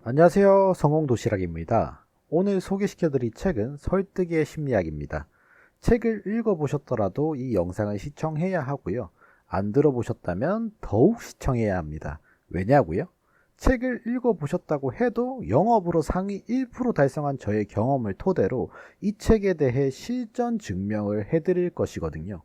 안녕하세요. 성공도시락입니다. 오늘 소개시켜드릴 책은 설득의 심리학입니다. 책을 읽어보셨더라도 이 영상을 시청해야 하고요. 안 들어보셨다면 더욱 시청해야 합니다. 왜냐고요? 책을 읽어보셨다고 해도 영업으로 상위 1% 달성한 저의 경험을 토대로 이 책에 대해 실전 증명을 해드릴 것이거든요.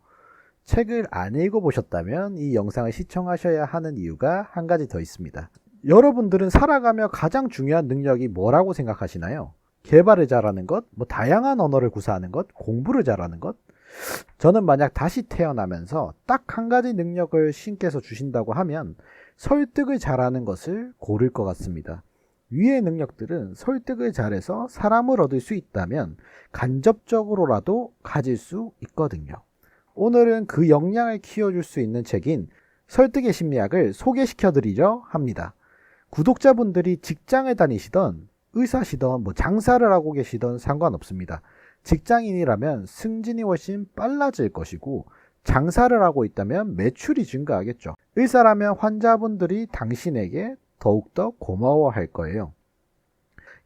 책을 안 읽어보셨다면 이 영상을 시청하셔야 하는 이유가 한 가지 더 있습니다. 여러분들은 살아가며 가장 중요한 능력이 뭐라고 생각하시나요? 개발을 잘하는 것, 다양한 언어를 구사하는 것, 공부를 잘하는 것? 저는 만약 다시 태어나면서 딱 한 가지 능력을 신께서 주신다고 하면 설득을 잘하는 것을 고를 것 같습니다. 위의 능력들은 설득을 잘해서 사람을 얻을 수 있다면 간접적으로라도 가질 수 있거든요. 오늘은 그 역량을 키워줄 수 있는 책인 설득의 심리학을 소개시켜드리려 합니다. 구독자분들이 직장을 다니시던 의사시던 장사를 하고 계시던 상관없습니다. 직장인이라면 승진이 훨씬 빨라질 것이고 장사를 하고 있다면 매출이 증가하겠죠. 의사라면 환자분들이 당신에게 더욱더 고마워할 거예요.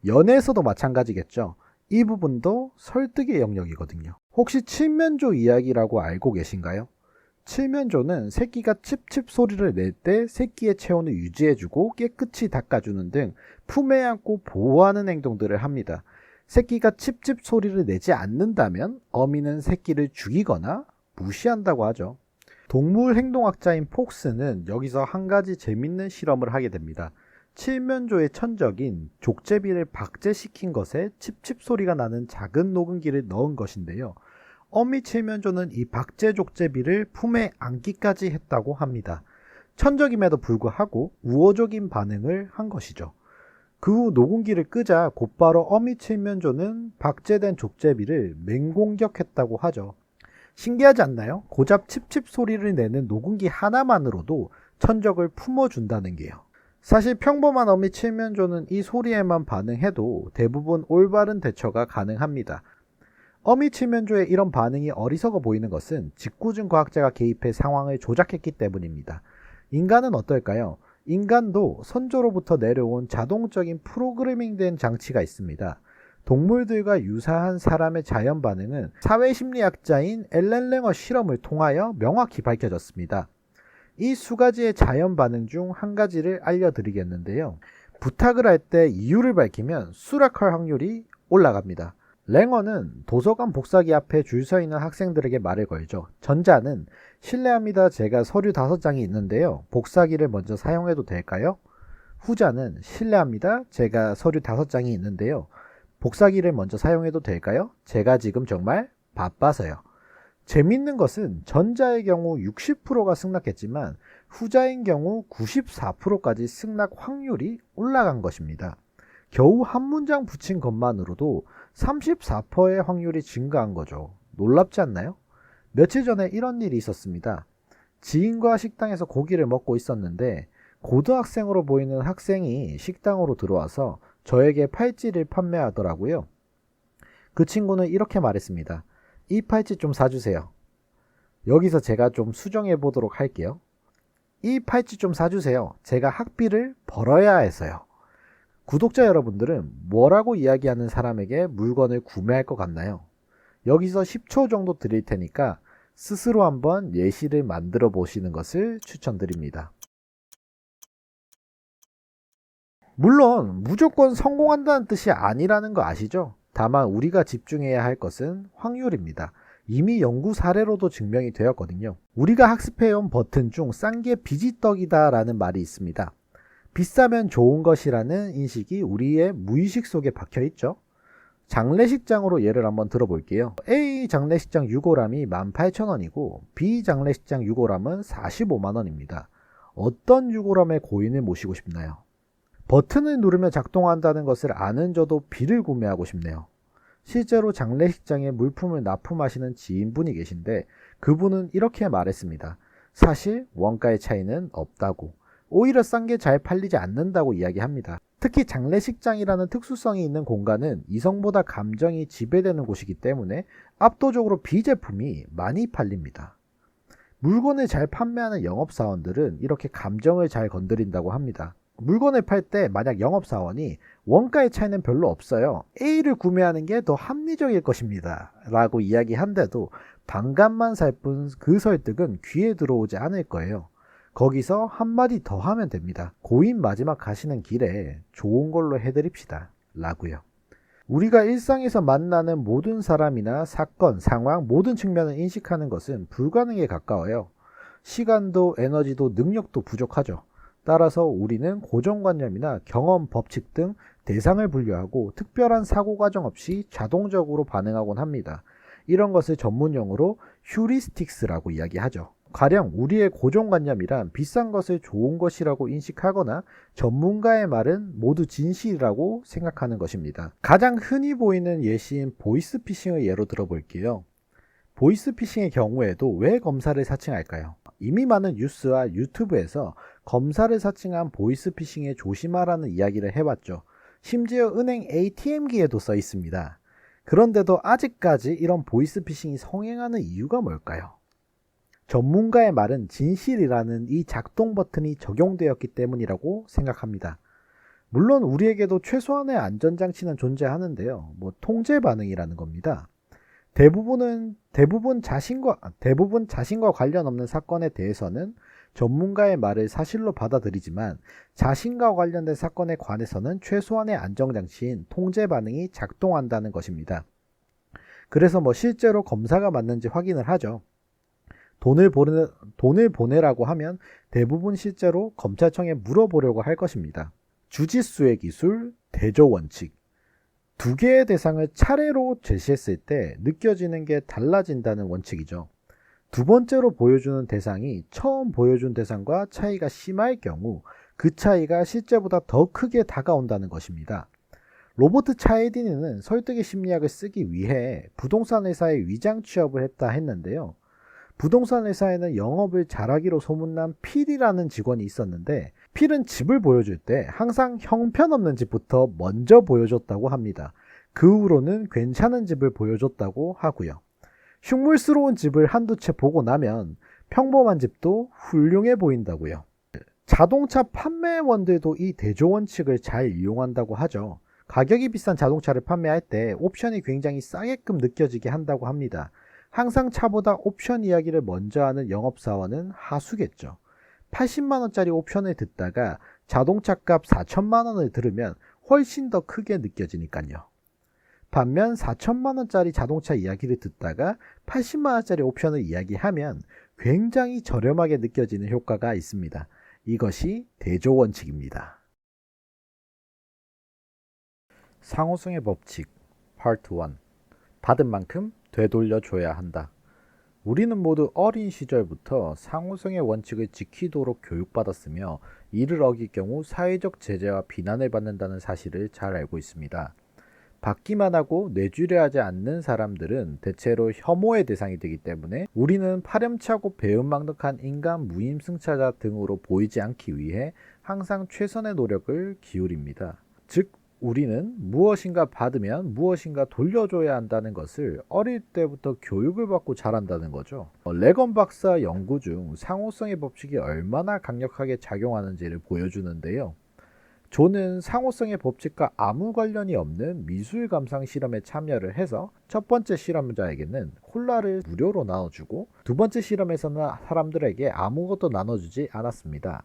연애에서도 마찬가지겠죠. 이 부분도 설득의 영역이거든요. 혹시 칠면조 이야기라고 알고 계신가요? 칠면조는 새끼가 칩칩 소리를 낼 때 새끼의 체온을 유지해주고 깨끗이 닦아주는 등 품에 안고 보호하는 행동들을 합니다. 새끼가 칩칩 소리를 내지 않는다면 어미는 새끼를 죽이거나 무시한다고 하죠. 동물 행동학자인 폭스는 여기서 한 가지 재밌는 실험을 하게 됩니다. 칠면조의 천적인 족제비를 박제시킨 것에 칩칩 소리가 나는 작은 녹음기를 넣은 것인데요. 어미 칠면조는 이 박제 족제비를 품에 안기까지 했다고 합니다. 천적임에도 불구하고 우호적인 반응을 한 것이죠. 그 후 녹음기를 끄자 곧바로 어미 칠면조는 박제된 족제비를 맹공격했다고 하죠. 신기하지 않나요? 고작 칩칩 소리를 내는 녹음기 하나만으로도 천적을 품어준다는 게요. 사실 평범한 어미 칠면조는 이 소리에만 반응해도 대부분 올바른 대처가 가능합니다. 어미 칠면조의 이런 반응이 어리석어 보이는 것은 직구준 과학자가 개입해 상황을 조작했기 때문입니다. 인간은 어떨까요? 인간도 선조로부터 내려온 자동적인 프로그래밍된 장치가 있습니다. 동물들과 유사한 사람의 자연 반응은 사회심리학자인 앨런 랭어 실험을 통하여 명확히 밝혀졌습니다. 이 두 가지의 자연 반응 중 한 가지를 알려드리겠는데요. 부탁을 할 때 이유를 밝히면 수락할 확률이 올라갑니다. 랭어는 도서관 복사기 앞에 줄 서 있는 학생들에게 말을 걸죠. 전자는 실례합니다. 제가 서류 5장이 있는데요. 복사기를 먼저 사용해도 될까요? 후자는 실례합니다. 제가 서류 5장이 있는데요. 복사기를 먼저 사용해도 될까요? 제가 지금 정말 바빠서요. 재밌는 것은 전자의 경우 60%가 승낙했지만 후자인 경우 94%까지 승낙 확률이 올라간 것입니다. 겨우 한 문장 붙인 것만으로도 34%의 확률이 증가한 거죠. 놀랍지 않나요? 며칠 전에 이런 일이 있었습니다. 지인과 식당에서 고기를 먹고 있었는데 고등학생으로 보이는 학생이 식당으로 들어와서 저에게 팔찌를 판매하더라고요. 그 친구는 이렇게 말했습니다. 이 팔찌 좀 사주세요. 여기서 제가 좀 수정해 보도록 할게요. 이 팔찌 좀 사주세요. 제가 학비를 벌어야 해서요. 구독자 여러분들은 뭐라고 이야기하는 사람에게 물건을 구매할 것 같나요? 여기서 10초 정도 드릴 테니까 스스로 한번 예시를 만들어 보시는 것을 추천드립니다. 물론 무조건 성공한다는 뜻이 아니라는 거 아시죠? 다만 우리가 집중해야 할 것은 확률입니다. 이미 연구 사례로도 증명이 되었거든요. 우리가 학습해온 버튼 중 싼 게 비지떡이다 라는 말이 있습니다. 비싸면 좋은 것이라는 인식이 우리의 무의식 속에 박혀있죠. 장례식장으로 예를 한번 들어볼게요. A 장례식장 6호람이 18,000원이고 B 장례식장 6호람은 45만원입니다. 어떤 6호람의 고인을 모시고 싶나요? 버튼을 누르면 작동한다는 것을 아는 저도 B를 구매하고 싶네요. 실제로 장례식장에 물품을 납품하시는 지인분이 계신데 그분은 이렇게 말했습니다. 사실 원가의 차이는 없다고. 오히려 싼 게 잘 팔리지 않는다고 이야기합니다. 특히 장례식장이라는 특수성이 있는 공간은 이성보다 감정이 지배되는 곳이기 때문에 압도적으로 비제품이 많이 팔립니다. 물건을 잘 판매하는 영업사원들은 이렇게 감정을 잘 건드린다고 합니다. 물건을 팔 때 만약 영업사원이 원가의 차이는 별로 없어요. A를 구매하는 게 더 합리적일 것입니다. 라고 이야기한데도 반값만 살 뿐 그 설득은 귀에 들어오지 않을 거예요. 거기서 한마디 더 하면 됩니다. 고인 마지막 가시는 길에 좋은 걸로 해드립시다. 라고요. 우리가 일상에서 만나는 모든 사람이나 사건, 상황, 모든 측면을 인식하는 것은 불가능에 가까워요. 시간도 에너지도 능력도 부족하죠. 따라서 우리는 고정관념이나 경험, 법칙 등 대상을 분류하고 특별한 사고 과정 없이 자동적으로 반응하곤 합니다. 이런 것을 전문용어로 휴리스틱스라고 이야기하죠. 가령 우리의 고정관념이란 비싼 것을 좋은 것이라고 인식하거나 전문가의 말은 모두 진실이라고 생각하는 것입니다. 가장 흔히 보이는 예시인 보이스피싱을 예로 들어볼게요. 보이스피싱의 경우에도 왜 검사를 사칭할까요? 이미 많은 뉴스와 유튜브에서 검사를 사칭한 보이스피싱에 조심하라는 이야기를 해봤죠. 심지어 은행 ATM기에도 써 있습니다. 그런데도 아직까지 이런 보이스피싱이 성행하는 이유가 뭘까요? 전문가의 말은 진실이라는 이 작동 버튼이 적용되었기 때문이라고 생각합니다. 물론 우리에게도 최소한의 안전장치는 존재하는데요. 통제 반응이라는 겁니다. 대부분 자신과 관련 없는 사건에 대해서는 전문가의 말을 사실로 받아들이지만 자신과 관련된 사건에 관해서는 최소한의 안전장치인 통제 반응이 작동한다는 것입니다. 그래서 실제로 검사가 맞는지 확인을 하죠. 돈을 보내라고 하면 대부분 실제로 검찰청에 물어보려고 할 것입니다. 주짓수의 기술, 대조 원칙. 두 개의 대상을 차례로 제시했을 때 느껴지는 게 달라진다는 원칙이죠. 두 번째로 보여주는 대상이 처음 보여준 대상과 차이가 심할 경우 그 차이가 실제보다 더 크게 다가온다는 것입니다. 로버트 차이디니는 설득의 심리학을 쓰기 위해 부동산 회사에 위장 취업을 했다 했는데요. 부동산 회사에는 영업을 잘하기로 소문난 필이라는 직원이 있었는데 필은 집을 보여줄 때 항상 형편없는 집부터 먼저 보여줬다고 합니다. 그 후로는 괜찮은 집을 보여줬다고 하고요. 흉물스러운 집을 한두 채 보고 나면 평범한 집도 훌륭해 보인다고요. 자동차 판매원들도 이 대조 원칙을 잘 이용한다고 하죠. 가격이 비싼 자동차를 판매할 때 옵션이 굉장히 싸게끔 느껴지게 한다고 합니다. 항상 차보다 옵션 이야기를 먼저 하는 영업사원은 하수겠죠. 80만원짜리 옵션을 듣다가 자동차 값 4천만원을 들으면 훨씬 더 크게 느껴지니까요. 반면 4천만원짜리 자동차 이야기를 듣다가 80만원짜리 옵션을 이야기하면 굉장히 저렴하게 느껴지는 효과가 있습니다. 이것이 대조 원칙입니다. 상호성의 법칙 파트 1. 받은 만큼 되돌려줘야 한다. 우리는 모두 어린 시절부터 상호성의 원칙을 지키도록 교육받았으며 이를 어길 경우 사회적 제재와 비난을 받는다는 사실을 잘 알고 있습니다. 받기만 하고 내주려하지 않는 사람들은 대체로 혐오의 대상이 되기 때문에 우리는 파렴치하고 배은망덕한 인간 무임승차자 등으로 보이지 않기 위해 항상 최선의 노력을 기울입니다. 즉 우리는 무엇인가 받으면 무엇인가 돌려줘야 한다는 것을 어릴 때부터 교육을 받고 자란다는 거죠. 레건 박사 연구 중 상호성의 법칙이 얼마나 강력하게 작용하는지를 보여주는데요. 존은 상호성의 법칙과 아무 관련이 없는 미술 감상 실험에 참여를 해서 첫 번째 실험자에게는 콜라를 무료로 나눠주고 두 번째 실험에서는 사람들에게 아무것도 나눠주지 않았습니다.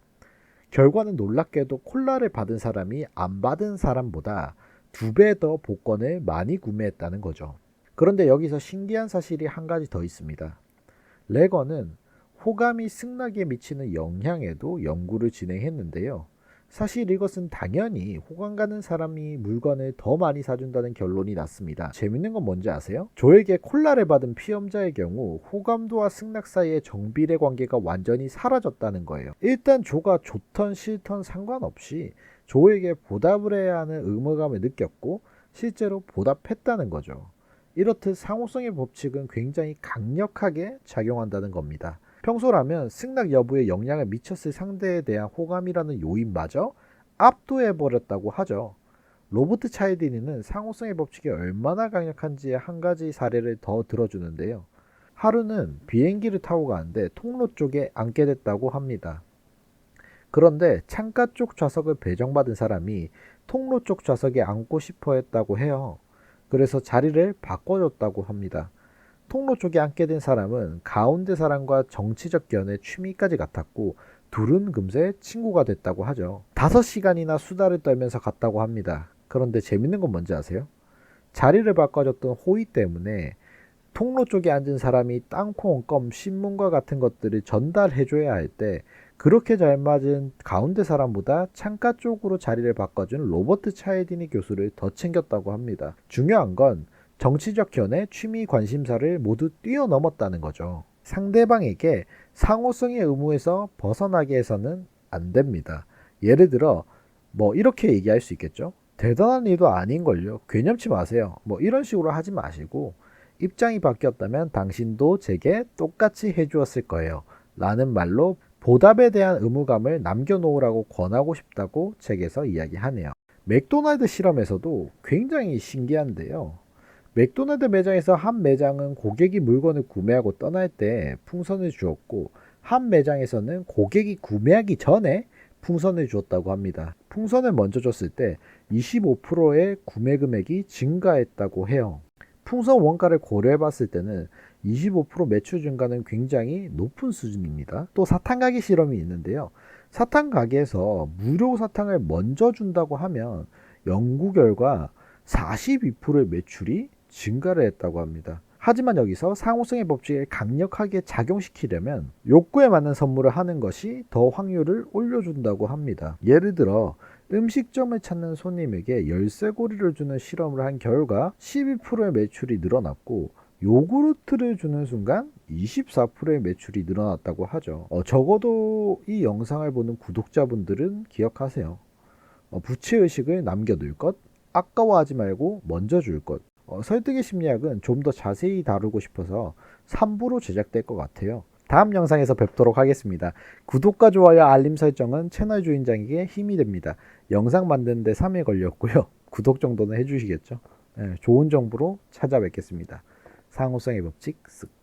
결과는 놀랍게도 콜라를 받은 사람이 안 받은 사람보다 2배 더 복권을 많이 구매했다는 거죠. 그런데 여기서 신기한 사실이 한 가지 더 있습니다. 레건은 호감이 승낙에 미치는 영향에도 연구를 진행했는데요. 사실 이것은 당연히 호감 가는 사람이 물건을 더 많이 사준다는 결론이 났습니다. 재밌는 건 뭔지 아세요? 조에게 콜라를 받은 피험자의 경우 호감도와 승낙 사이의 정비례 관계가 완전히 사라졌다는 거예요. 일단 조가 좋던 싫던 상관없이 조에게 보답을 해야 하는 의무감을 느꼈고 실제로 보답했다는 거죠. 이렇듯 상호성의 법칙은 굉장히 강력하게 작용한다는 겁니다. 평소라면 승낙 여부에 영향을 미쳤을 상대에 대한 호감이라는 요인마저 압도해버렸다고 하죠. 로버트 차이디니는 상호성의 법칙이 얼마나 강력한지의 한 가지 사례를 더 들어주는데요. 하루는 비행기를 타고 가는데 통로 쪽에 앉게 됐다고 합니다. 그런데 창가 쪽 좌석을 배정받은 사람이 통로 쪽 좌석에 앉고 싶어 했다고 해요. 그래서 자리를 바꿔줬다고 합니다. 통로 쪽에 앉게 된 사람은 가운데 사람과 정치적 견해 취미까지 같았고 둘은 금세 친구가 됐다고 하죠. 5시간이나 수다를 떨면서 갔다고 합니다. 그런데 재밌는 건 뭔지 아세요? 자리를 바꿔줬던 호의 때문에 통로 쪽에 앉은 사람이 땅콩, 껌, 신문과 같은 것들을 전달해줘야 할 때 그렇게 잘 맞은 가운데 사람보다 창가 쪽으로 자리를 바꿔준 로버트 차이디니 교수를 더 챙겼다고 합니다. 중요한 건 정치적 견해, 취미, 관심사를 모두 뛰어넘었다는 거죠. 상대방에게 상호성의 의무에서 벗어나게 해서는 안 됩니다. 예를 들어 이렇게 얘기할 수 있겠죠. 대단한 일도 아닌걸요. 괴념치 마세요. 이런 식으로 하지 마시고 입장이 바뀌었다면 당신도 제게 똑같이 해주었을 거예요. 라는 말로 보답에 대한 의무감을 남겨놓으라고 권하고 싶다고 책에서 이야기하네요. 맥도날드 실험에서도 굉장히 신기한데요. 맥도날드 매장에서 한 매장은 고객이 물건을 구매하고 떠날 때 풍선을 주었고 한 매장에서는 고객이 구매하기 전에 풍선을 주었다고 합니다. 풍선을 먼저 줬을 때 25%의 구매 금액이 증가했다고 해요. 풍선 원가를 고려해 봤을 때는 25% 매출 증가는 굉장히 높은 수준입니다. 또 사탕 가게 실험이 있는데요. 사탕 가게에서 무료 사탕을 먼저 준다고 하면 연구 결과 42%의 매출이 증가를 했다고 합니다. 하지만 여기서 상호성의 법칙을 강력하게 작용시키려면 욕구에 맞는 선물을 하는 것이 더 확률을 올려준다고 합니다. 예를 들어 음식점을 찾는 손님에게 열쇠고리를 주는 실험을 한 결과 12%의 매출이 늘어났고 요구르트를 주는 순간 24%의 매출이 늘어났다고 하죠. 적어도 이 영상을 보는 구독자분들은 기억하세요. 부채의식을 남겨둘 것, 아까워하지 말고 먼저 줄 것. 설득의 심리학은 좀 더 자세히 다루고 싶어서 3부로 제작될 것 같아요. 다음 영상에서 뵙도록 하겠습니다. 구독과 좋아요, 알림 설정은 채널 주인장에게 힘이 됩니다. 영상 만드는데 3일 걸렸고요. 구독 정도는 해주시겠죠? 좋은 정보로 찾아뵙겠습니다. 상호성의 법칙 쓱.